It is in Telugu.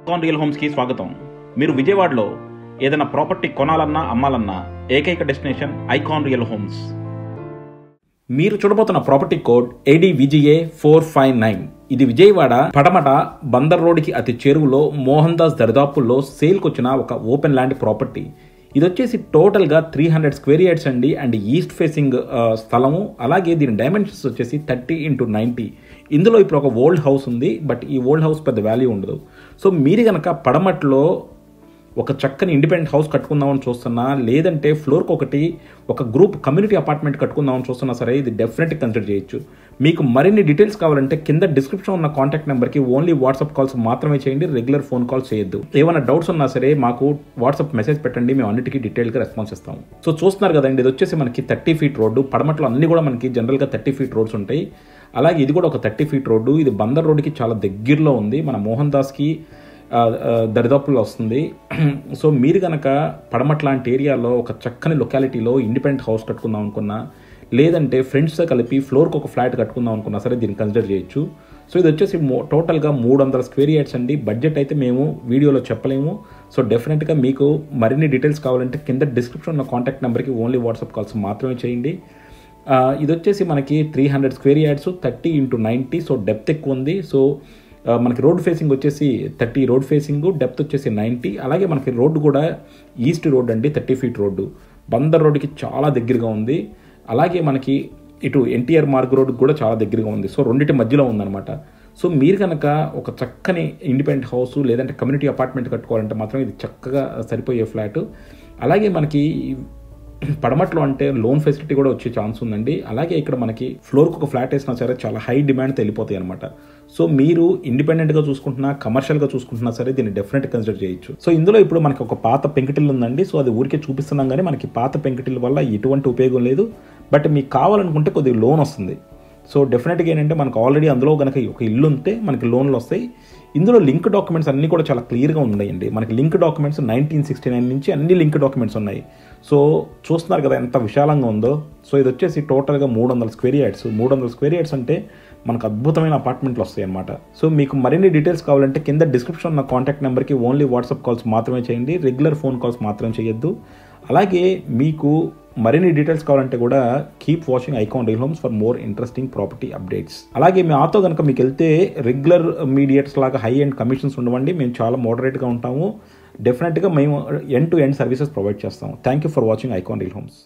ఐకాన్ రియల్ హోమ్స్కి స్వాగతం. మీరు విజయవాడలో ఏదైనా ప్రాపర్టీ కొనాలన్నా అమ్మాలన్నా ఏకైక డెస్టినేషన్ ఐకాన్ రియల్ హోమ్స్. మీరు చూడబోతున్న ప్రాపర్టీ కోడ్ ADVGA 459. ఇది విజయవాడ పడమట బందర్ రోడ్కి అతి చేరువలో మోహన్ దాస్ దరిదాపుల్లో సేల్కి వచ్చిన ఒక ఓపెన్ ల్యాండ్ ప్రాపర్టీ. ఇది వచ్చేసి టోటల్గా 300 స్క్వేర్ యార్డ్స్ అండి, అండ్ ఈస్ట్ ఫేసింగ్ స్థలము. అలాగే దీని డైమెన్షన్స్ వచ్చేసి 30x90. ఇందులో ఇప్పుడు ఒక ఓల్డ్ హౌస్ ఉంది, బట్ ఈ ఓల్డ్ హౌస్ పెద్ద వాల్యూ ఉండదు. సో మీరు కనుక పడమట్లో ఒక చక్కని ఇండిపెండెంట్ హౌస్ కట్టుకుందామని చూస్తున్నా, లేదంటే ఫ్లోర్కి ఒకటి ఒక గ్రూప్ కమ్యూనిటీ అపార్ట్మెంట్ కట్టుకుందామని చూస్తున్నా సరే, ఇది డెఫినెట్గా కన్సిడర్ చేయొచ్చు. మీకు మరిన్ని డీటెయిల్స్ కావాలంటే కింద డిస్క్రిప్షన్ ఉన్న కాంటాక్ట్ నెంబర్కి ఓన్లీ వాట్సాప్ కాల్స్ మాత్రమే చేయండి, రెగ్యులర్ ఫోన్ కాల్స్ చేయొద్దు. ఏమైనా డౌట్స్ ఉన్నా సరే మాకు వాట్సాప్ మెసేజ్ పెట్టండి, మేము అన్నిటికీ డీటెయిల్గా రెస్పాన్స్ ఇస్తాము. సో చూస్తున్నారు కదండి, ఇది వచ్చేసి మనకి 30 ఫీట్ రోడ్డు. పడమట్లో అన్ని కూడా మనకి జనరల్గా 30 ఫీట్ రోడ్స్ ఉంటాయి. అలాగే ఇది కూడా ఒక 30 ఫీట్ రోడ్డు. ఇది బందర్ రోడ్డుకి చాలా దగ్గరలో ఉంది, మన మోహన్ దాస్కి దరిదాపుల్లో వస్తుంది. సో మీరు కనుక పడమట్ లాంటి ఏరియాలో ఒక చక్కని లొకాలిటీలో ఇండిపెండెంట్ హౌస్ కట్టుకుందాం అనుకున్నా, లేదంటే ఫ్రెండ్స్తో కలిపి ఫ్లోర్కి ఒక ఫ్లాట్ కట్టుకుందాం అనుకున్నా సరే దీన్ని కన్సిడర్ చేయొచ్చు. సో ఇది వచ్చేసి టోటల్గా 300 స్క్వేర్ యార్డ్స్ అండి. బడ్జెట్ అయితే మేము వీడియోలో చెప్పలేము. సో డెఫినెట్గా మీకు మరిన్ని డీటెయిల్స్ కావాలంటే కింద డిస్క్రిప్షన్ ఉన్న కాంటాక్ట్ నెంబర్కి ఓన్లీ వాట్సాప్ కాల్స్ మాత్రమే చేయండి. ఇది వచ్చేసి మనకి 300 square yards 30x90. So depth ఎక్కువ ఉంది. సో మనకి రోడ్ ఫేసింగ్ వచ్చేసి 30 రోడ్ ఫేసింగ్, డెప్త్ వచ్చేసి 90. అలాగే మనకి రోడ్డు కూడా ఈస్ట్ రోడ్ అండి, 30 ఫీట్ రోడ్డు. బందర్ రోడ్డుకి చాలా దగ్గరగా ఉంది. అలాగే మనకి ఇటు NTR మార్గ్ రోడ్డుకి కూడా చాలా దగ్గరగా ఉంది. సో రెండింటి మధ్యలో ఉందన్నమాట. సో మీరు కనుక ఒక చక్కని ఇండిపెండెంట్ హౌస్ లేదంటే కమ్యూనిటీ అపార్ట్మెంట్ కట్టుకోవాలంటే మాత్రం ఇది చక్కగా సరిపోయే ఫ్లాట్. అలాగే మనకి పడమట్లో అంటే లోన్ ఫెసిలిటీ కూడా వచ్చే ఛాన్స్ ఉందండి. అలాగే ఇక్కడ మనకి ఫ్లోర్కి ఒక ఫ్లాట్ వేసినా సరే చాలా హై డిమాండ్తో వెళ్ళిపోతాయి అనమాట. సో మీరు ఇండిపెండెంట్గా చూసుకుంటున్నా, కమర్షియల్గా చూసుకుంటున్నా సరే దీన్ని డెఫినెట్గా కన్సిడర్ చేయొచ్చు. సో ఇందులో ఇప్పుడు మనకి ఒక పాత పెంకుటిల్లు ఉందండి. సో అది ఊరికే చూపిస్తున్నాం, కానీ మనకి పాత పెంకుటిల్లు వల్ల ఎటువంటి ఉపయోగం లేదు. బట్ మీకు కావాలనుకుంటే కొద్దిగా లోన్ వస్తుంది. సో డెఫినెట్గా ఏంటంటే మనకు ఆల్రెడీ అందులో కనుక ఒక ఇల్లు ఉంటే మనకి లోన్లు వస్తాయి. ఇందులో లింక్ డాక్యుమెంట్స్ అన్నీ కూడా చాలా క్లియర్గా ఉన్నాయండి. మనకి లింక్ డాక్యుమెంట్స్ 1969 నుంచి అన్ని లింక్ డాక్యుమెంట్స్ ఉన్నాయి. సో చూస్తున్నారు కదా ఎంత విశాలంగా ఉందో. సో ఇది వచ్చేసి టోటల్గా 300 స్క్వేర్ యార్డ్స్. 300 స్క్వేర్ యార్డ్స్ అంటే మనకు అద్భుతమైన అపార్ట్మెంట్లు వస్తాయి అన్నమాట. సో మీకు మరిన్ని డీటెయిల్స్ కావాలంటే కింద డిస్క్రిప్షన్ ఉన్న కాంటాక్ట్ నెంబర్కి ఓన్లీ వాట్సాప్ కాల్స్ మాత్రమే చేయండి, రెగ్యులర్ ఫోన్ కాల్స్ మాత్రం చేయొద్దు. అలాగే మీకు మరిన్ని డీటెయిల్స్ కావాలంటే కూడా keep watching Icon Real homes for more interesting property updates. అలాగే మీ ఆతో కనుక మీకు వెళ్తే రెగ్యులర్ మీడియేట్స్ లాగా హై అండ్ కమిషన్స్ ఉండవండి. మేము చాలా మోడరేట్గా ఉంటాము. డెఫినెట్గా మేము end to end services provide చేస్తాము. Thank you for watching Icon Real homes.